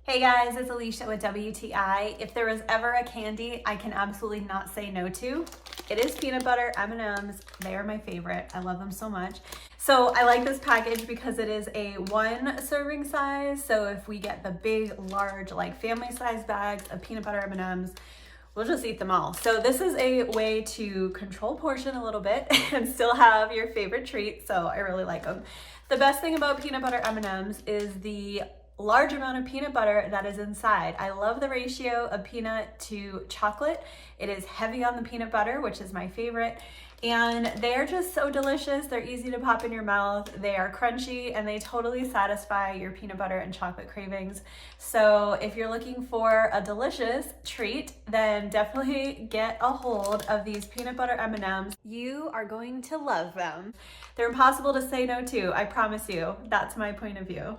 Hey guys, it's Alicia with WTI. If there was ever a candy I can absolutely not say no to, it is peanut butter M&Ms. They are my favorite. I love them so much. So I like this package because it is a 1 serving size. So if we get the big, large, like family size bags of peanut butter M&Ms, we'll just eat them all. So this is a way to control portion a little bit and still have your favorite treat. So I really like them. The best thing about peanut butter M&Ms is the large amount of peanut butter that is inside. I love the ratio of peanut to chocolate. It is heavy on the peanut butter, which is my favorite. And they are just so delicious. They're easy to pop in your mouth. They are crunchy and they totally satisfy your peanut butter and chocolate cravings. So if you're looking for a delicious treat, then definitely get a hold of these peanut butter M&Ms. You are going to love them. They're impossible to say no to, I promise you. That's my point of view.